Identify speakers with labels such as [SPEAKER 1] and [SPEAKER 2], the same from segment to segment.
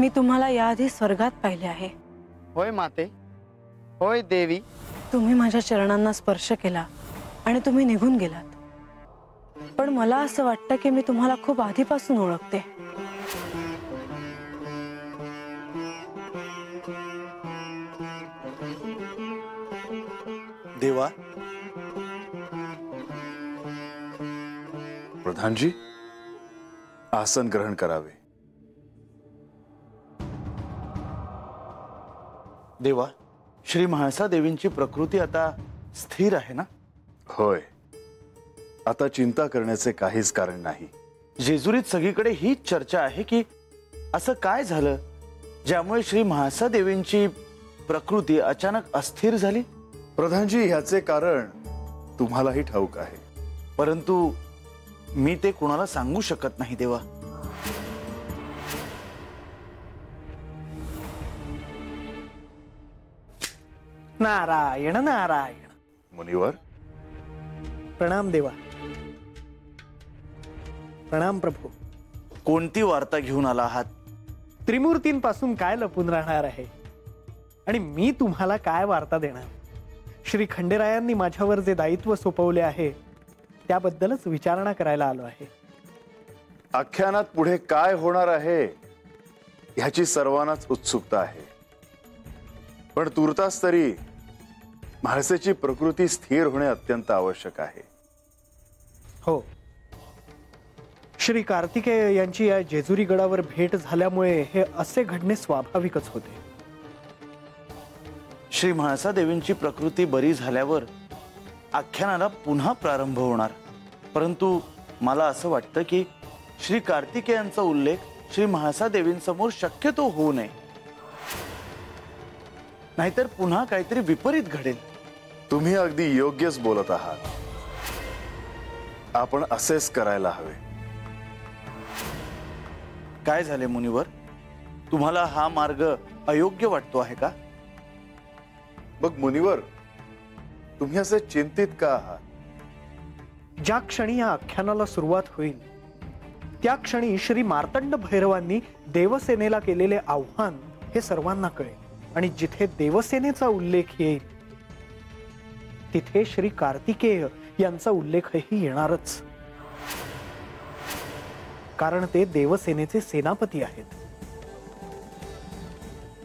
[SPEAKER 1] मी तुम्हाला याआधी स्वर्गात पाहिले आहे।
[SPEAKER 2] होय माते, होय देवी।
[SPEAKER 1] तुम्ही माझ्या चरणांना स्पर्श केला आणि तुम्ही निघून गेलात, पण मला असं वाटतं की मी तुम्हाला खूप आधीपासून ओळखते।
[SPEAKER 3] देवा,
[SPEAKER 4] प्रधानजी, आसन ग्रहण करावे।
[SPEAKER 3] देवा, श्री म्हाळसा देवींची प्रकृती आता स्थिर आहे ना?
[SPEAKER 4] होय, आता चिंता करण्याचे काहीच कारण नाही।
[SPEAKER 3] जेजुरीत सगळीकडे हीच चर्चा आहे की असं काय झालं ज्यामुळे श्री म्हाळसा देवींची प्रकृती अचानक अस्थिर झाली?
[SPEAKER 4] प्रधानजी, ह्याचे कारण तुम्हालाही ठाऊक आहे,
[SPEAKER 3] परंतु मी ते कुणाला सांगू शकत नाही देवा।
[SPEAKER 5] नारायण नारायण।
[SPEAKER 4] मुनिवर,
[SPEAKER 5] प्रणाम देवा। प्रणाम प्रभू।
[SPEAKER 3] कोणती वार्ता घेऊन आला आहात?
[SPEAKER 5] त्रिमूर्तींपासून काय लपून राहणार आहे आणि मी तुम्हाला काय वार्ता देणार? श्री खंडेरायांनी माझ्यावर जे दायित्व सोपवले आहे त्याबद्दलच विचारणा करायला आलो आहे।
[SPEAKER 4] आख्यानात पुढे काय होणार आहे ह्याची सर्वांनाच उत्सुकता आहे, पण तुर्तास तरी म्हाळसेची प्रकृती स्थिर होणे अत्यंत आवश्यक आहे।
[SPEAKER 5] हो, श्री कार्तिकेय यांची या जेजुरी गडावर भेट झाल्यामुळे हे असे घडणे स्वाभाविकच होते।
[SPEAKER 3] श्री म्हाळसा देवींची प्रकृती बरी झाल्यावर आख्यानाला पुन्हा प्रारंभ होणार, परंतु मला असं वाटतं की श्री कार्तिकेयांचा उल्लेख श्री म्हाळसा देवींसमोर शक्यतो होऊ नये, नाहीतर पुन्हा काहीतरी विपरीत घडेल।
[SPEAKER 4] तुम्ही अगदी योग्यच बोलत आहात। आपण असेच करायला हवे।
[SPEAKER 3] काय झाले मुनिवर, तुम्हाला हा मार्ग अयोग्य वाटतो आहे का?
[SPEAKER 4] मग मुनिवर, तुम्ही असे चिंतित का आहात?
[SPEAKER 5] ज्या क्षणी या आख्यानाला सुरुवात होईल त्या क्षणी श्री मार्तंड भैरवांनी देवसेनेला केलेले आव्हान हे सर्वांना कळेल आणि जिथे देवसेनेचा उल्लेख येईल तिथे श्री कार्तिकेय यांचा उल्लेखही येणारच, कारण ते देवसेनेचे सेनापती आहेत।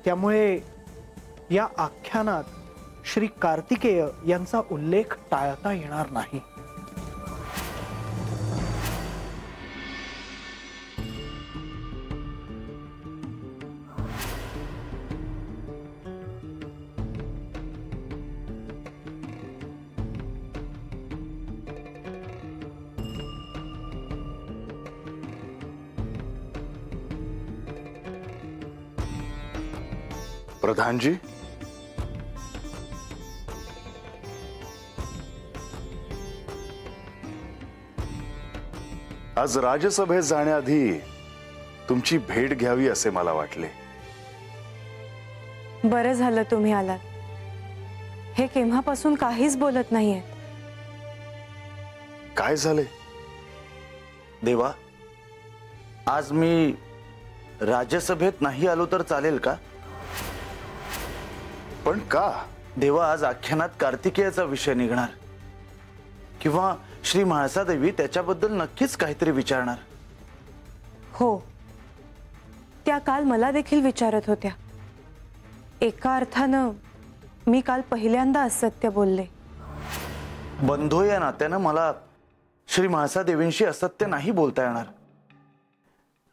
[SPEAKER 5] त्यामुळे या आख्यानात श्री कार्तिकेय यांचा उल्लेख टाळता येणार नाही।
[SPEAKER 4] प्रधानजी, आज राजसभेत जाण्याआधी तुमची भेट घ्यावी असे मला वाटले।
[SPEAKER 1] बरं झालं तुम्ही आलात। हे केव्हापासून काहीच बोलत नाहीयेत।
[SPEAKER 4] काय झाले?
[SPEAKER 3] देवा, आज मी राज्यसभेत नाही आलो तर चालेल का?
[SPEAKER 4] पण का?
[SPEAKER 3] देवा, आज आख्यानात कार्तिकेयाचा विषय निघणार, किंवा श्री म्हाळसा देवी त्याच्याबद्दल नक्कीच काहीतरी विचारणार।
[SPEAKER 1] हो, त्या काल मला देखील विचारत होत्या। एका अर्थानं मी काल पहिल्यांदा असत्य बोलले।
[SPEAKER 3] बंधू या नात्यानं मला श्री म्हाळसा देवींशी असत्य नाही बोलता येणार,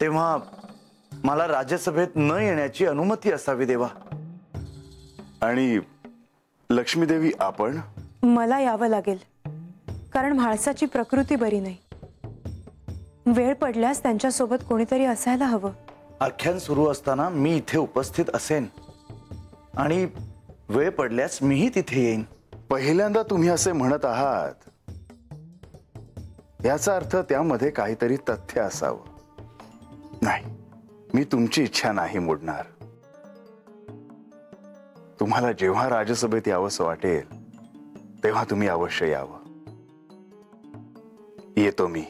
[SPEAKER 3] तेव्हा मला राज्यसभेत न येण्याची अनुमती असावी देवा।
[SPEAKER 4] आणि लक्ष्मी देवी, आपण?
[SPEAKER 1] मला यावं लागेल, कारण म्हाळसाची प्रकृती बरी नाही। वेळ पडल्यास त्यांच्यासोबत कोणीतरी असायला हवं।
[SPEAKER 3] आख्यान सुरू असताना मी इथे उपस्थित असेन आणि वेळ पडल्यास मीही तिथे येईन।
[SPEAKER 4] पहिल्यांदा तुम्ही असे म्हणत आहात, याचा अर्थ त्यामध्ये काहीतरी तथ्य असावं। नाही, मी तुमची इच्छा नाही मोडणार। तुम्हाला जेव्हा राजसभेत यावंसं वाटेल तेव्हा तुम्ही अवश्य यावं। येतो मी।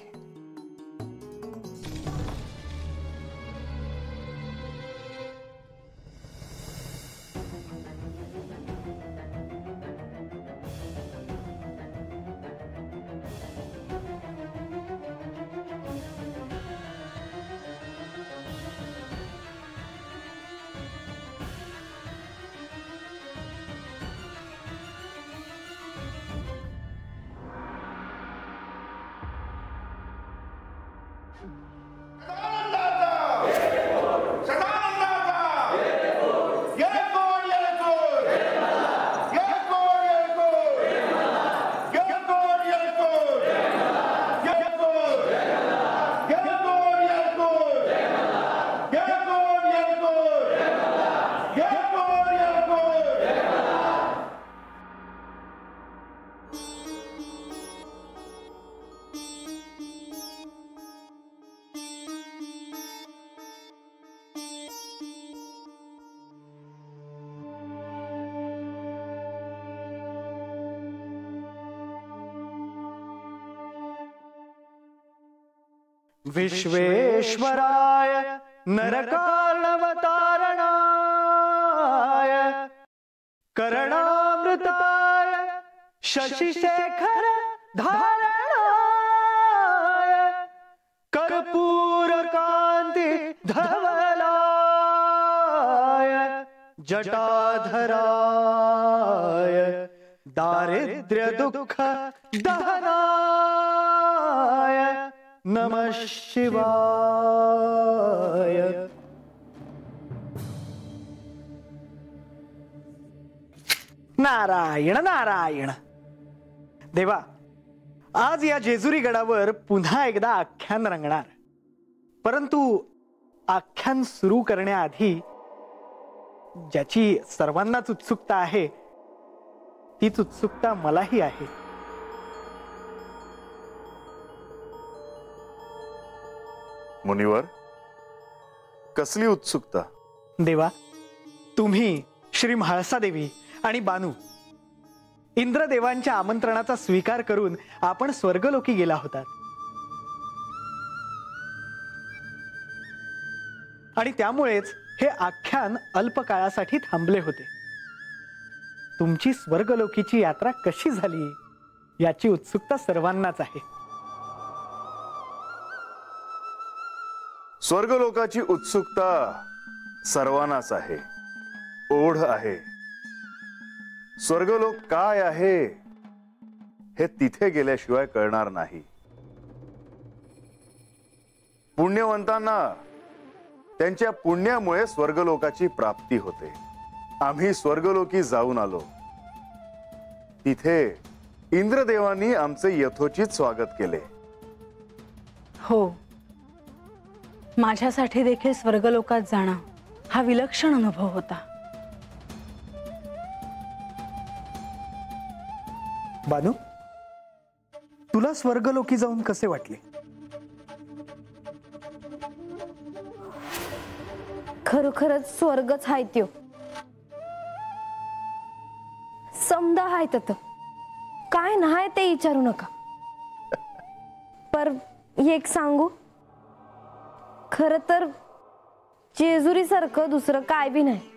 [SPEAKER 5] विश्वेश्वराय नरकार्णवतारणाय करणामृताय शशिशेखर धारणाय कर्पूरकांती धवलाय जटाधराय दारिद्र्य दुःख दहनाय नमः शिवाय। नारायण नारायण। देवा, आज या जेजुरी गडावर पुन्हा एकदा आख्यान रंगणार, परंतु आख्यान सुरू करण्याआधी ज्याची सर्वांनाच उत्सुकता आहे तीच उत्सुकता मलाही आहे।
[SPEAKER 4] मुनिवर, कसली उत्सुकता?
[SPEAKER 5] देवा, तुम्ही, श्री म्हाळसा देवी आणि बानू इंद्रदेवांच्या आमंत्रणाचा स्वीकार करून आपण स्वर्गलोकी गेला होतात, आणि त्यामुळेच हे आख्यान अल्पकाळासाठी थांबले होते। तुमची स्वर्गलोकीची यात्रा कशी झाली याची उत्सुकता सर्वांनाच आहे।
[SPEAKER 4] स्वर्गलोकाची उत्सुकता सर्वांनाच आहे, ओढ आहे। स्वर्गलोक काय आहे हे तिथे गेल्याशिवाय कळणार नाही। पुण्यवंतांना त्यांच्या पुण्यामुळे स्वर्गलोकाची प्राप्ती होते। आम्ही स्वर्गलोकी जाऊन आलो, तिथे इंद्रदेवांनी आमचे यथोचित स्वागत केले।
[SPEAKER 1] हो, माझ्यासाठी देखील स्वर्गलोकात जाणं हा विलक्षण अनुभव होता।
[SPEAKER 5] बानू, तुला स्वर्गलोकी जाऊन कसे वाटले?
[SPEAKER 6] खरोखरच स्वर्गच हाय त्यो, समदा हाय तत काय नाही ते विचारू नका। पर एक सांगू, खर तर जेजुरी सारखं दुसरं काय बी नाही।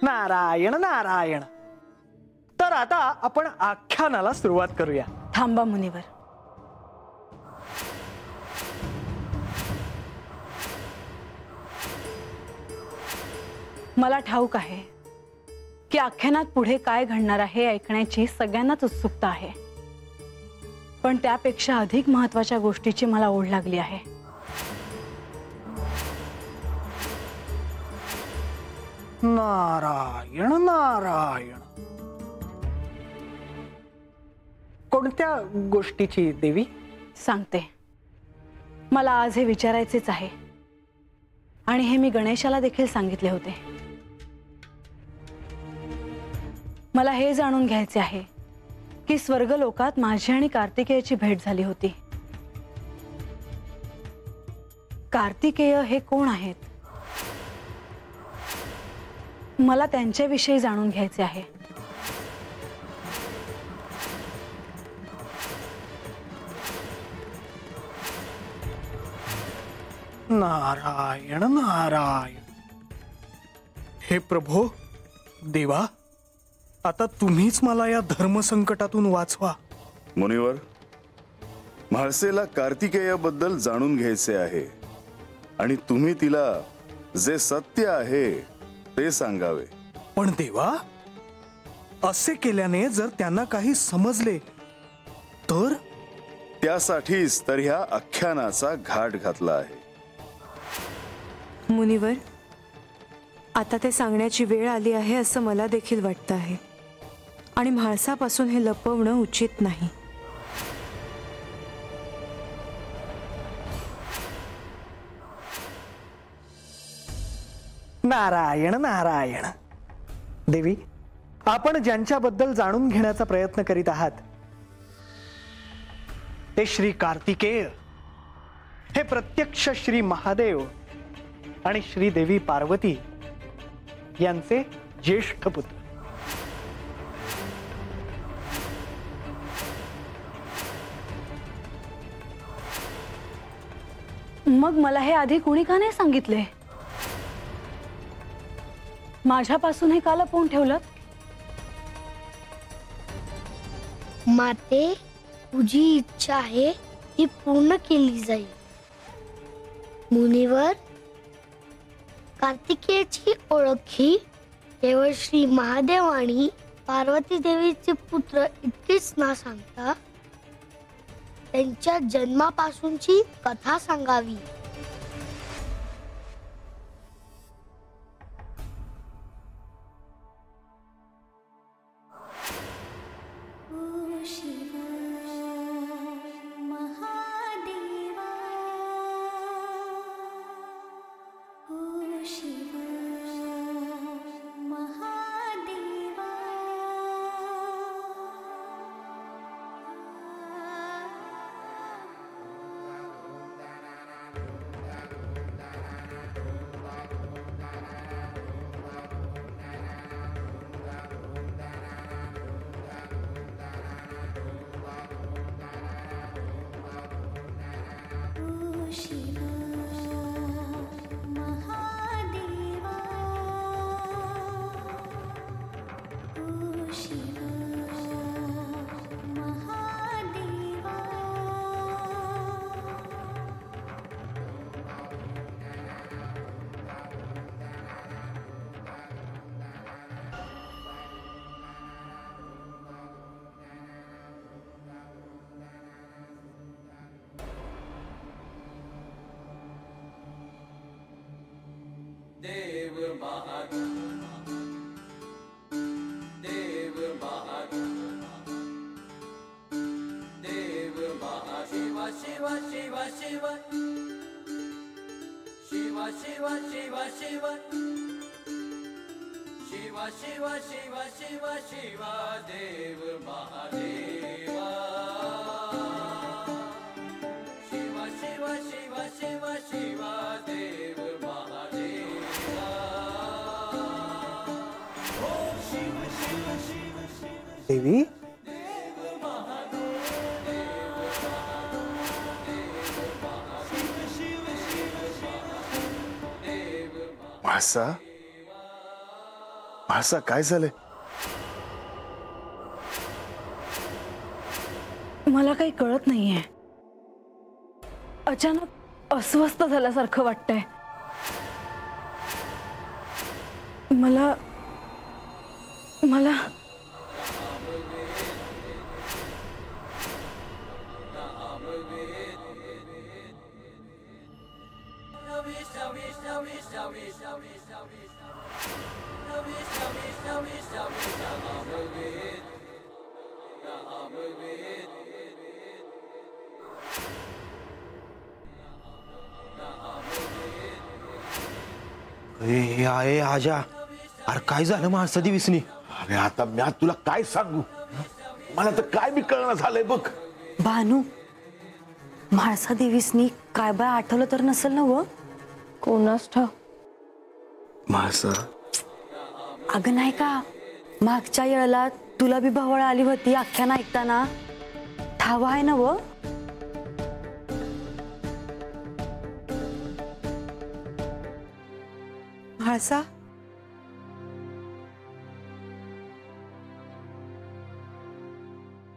[SPEAKER 5] नारायण नारायण। तर आता आपण आख्यानाला सुरुवात करूया।
[SPEAKER 1] थांबा मुनिवर, मला ठाऊक आहे की आख्यानात पुढे काय घडणार आहे ऐकण्याची सगळ्यांनाच उत्सुकता आहे, पण त्यापेक्षा अधिक महत्त्वाच्या गोष्टीची मला ओढ लागली आहे।
[SPEAKER 5] नारायण नारायण। कोणत्या गोष्टीची देवी?
[SPEAKER 1] सांगते, मला आज हे विचारायचेच आहे, आणि हे मी गणेशाला देखील सांगितले होते। मला हे जाणून घ्यायचे आहे की स्वर्गलोकात माझी आणि कार्तिकेयची भेट झाली होती। कार्तिकेय हे कोण आहेत? मला त्यांच्याविषयी जाणून घ्यायचे आहे।
[SPEAKER 5] नारायण नारायण। हे प्रभो, देवा, आता तुम्हीच मला या धर्मसंकटातून वाचवा।
[SPEAKER 4] मुनिवर, म्हाळसेला कार्तिकेयाबद्दल जाणून घ्यायचे आहे, आणि तुम्ही तिला जे सत्य आहे ते सांगावे।
[SPEAKER 5] पण देवा, असे केल्याने जर त्यांना काही समजले तर?
[SPEAKER 4] त्यासाठीच तर ह्या आख्यानाचा घाट घातला आहे।
[SPEAKER 7] मुनिवर, आता ते सांगण्याची वेळ आली आहे असं मला देखील वाटतं आहे, आणि म्हाळसापासून हे लपवणं उचित नाही।
[SPEAKER 5] नारायण नारायण। देवी, आपण ज्यांच्याबद्दल जाणून घेण्याचा प्रयत्न करीत आहात ते श्री कार्तिकेय, हे प्रत्यक्ष श्री महादेव आणि श्रीदेवी पार्वती यांचे ज्येष्ठ पुत्र.
[SPEAKER 1] मग मला हे आधी कुणी का नाही सांगितले? माझ्यापासून हे का लपवून ठेवलं?
[SPEAKER 8] माते, तुझी इच्छा आहे ती पूर्ण केली जाईल. मुनिवर, कार्तिकेयची ओळख ही केवळ श्री महादेव आणि पार्वती देवीचे पुत्र इतकीच ना सांगता त्यांच्या जन्मापासूनची कथा सांगावी.
[SPEAKER 5] देवी,
[SPEAKER 4] म्हाळसा, म्हाळसा काय झालंय?
[SPEAKER 1] मला काही कळत नाहीये. अचानक अस्वस्थ झाल्यासारखं वाटतंय. मला मला
[SPEAKER 9] आहे आजा. अरे काय झालं माणसा दिवसनी?
[SPEAKER 10] अरे आता मी तुला काय सांगू, मला तर काय बी कळणं झालंय बघ.
[SPEAKER 7] भानू, म्हाळसा देवीसनी काय बाय आठवलं तर नसेल ना व?
[SPEAKER 6] कोणास ठाव.
[SPEAKER 4] म्हाळसा,
[SPEAKER 7] अगं नाही का, मागच्या वेळेला तुला बी भवळ आली होती आख्यान ऐकताना, ठाव आहे ना व? म्हाळसा,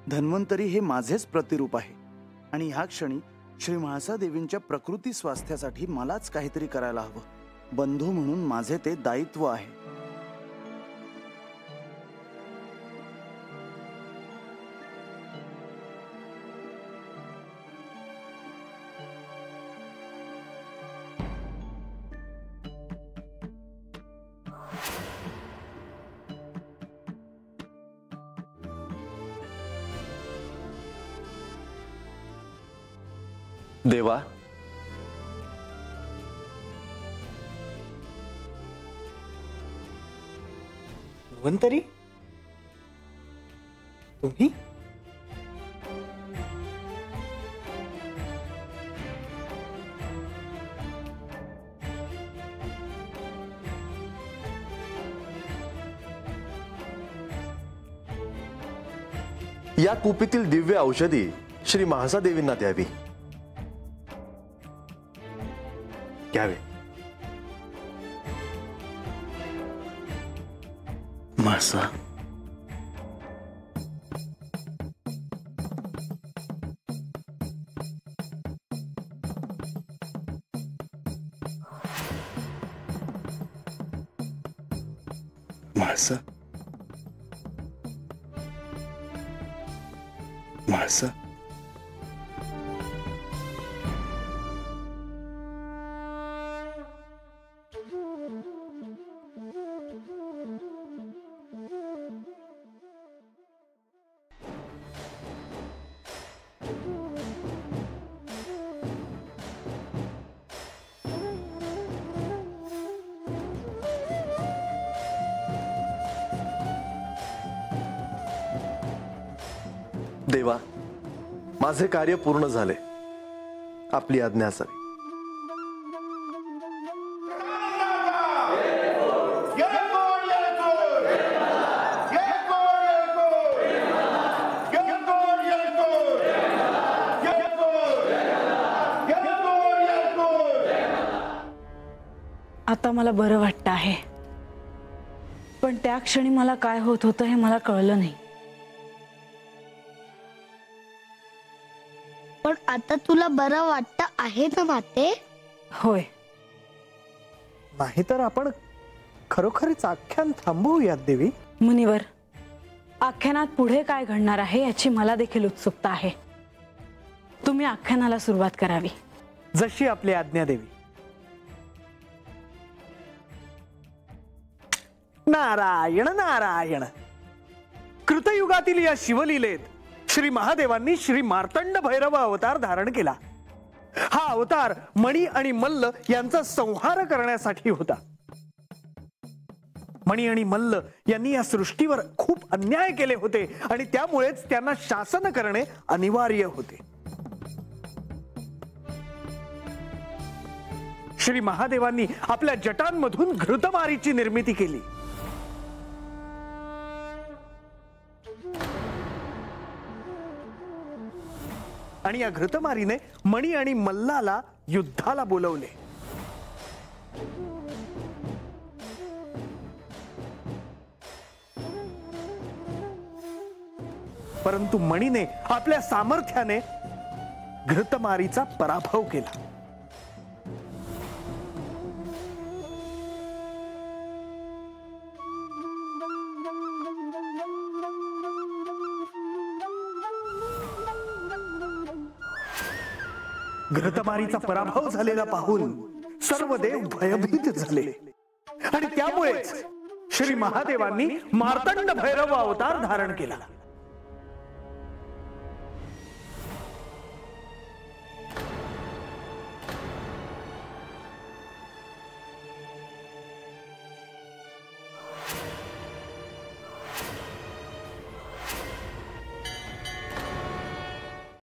[SPEAKER 3] धन्वंतरी हे माझेच प्रतिरूप आहे आणि ह्या क्षणी श्री म्हाळसा देवींच्या प्रकृती स्वास्थ्यासाठी मलाच काहीतरी करायला हवं. बंधू म्हणून माझे ते दायित्व आहे.
[SPEAKER 10] देवा,
[SPEAKER 5] धन्वंतरी, तुम्ही?
[SPEAKER 11] या कुपीतील दिव्य औषधी श्री म्हाळसा देवींना द्यावी. घ्यावे.
[SPEAKER 3] म्हाळसा, म्हाळसा, म्हाळसा.
[SPEAKER 11] देवा, माझे कार्य पूर्ण झाले. आपली आज्ञा असावी.
[SPEAKER 1] आता मला बरं वाटतं आहे, पण त्या क्षणी मला काय होत होतं हे मला कळलं नाही.
[SPEAKER 8] पण आता तुला बरं वाटतं आहे ना माते?
[SPEAKER 1] होय.
[SPEAKER 5] नाहीतर आपण खरोखरच आख्यान थांबवूयात देवी.
[SPEAKER 1] मुनिवर, आख्यानात पुढे काय घडणार आहे याची मला देखील उत्सुकता आहे. तुम्ही आख्यानाला सुरुवात करावी.
[SPEAKER 5] जशी आपली आज्ञा देवी. नारायण नारायण. कृतयुगातील या शिवलीलेत श्री महादेवांनी श्री मार्तंड भैरव अवतार धारण केला. हा अवतार मणी आणि मल्ल यांचा संहार करण्यासाठी होता. मणी आणि मल्ल यांनी या सृष्टीवर खूप अन्याय केले होते आणि त्यामुळेच त्यांना शासन करणे अनिवार्य होते. श्री महादेवांनी आपल्या जटांमधून घृतमारीची निर्मिती केली. आणि या घृतमारीने मणी आणि मल्लाला युद्धाला बोलवले. परंतु मणीने आपल्या सामर्थ्याने घृतमारीचा पराभव केला. घृतमारीचा पराभव झालेला पाहून सर्व देव भयभीत झाले आणि त्यामुळेच श्री महादेवांनी मार्तंड भैरव अवतार धारण केला.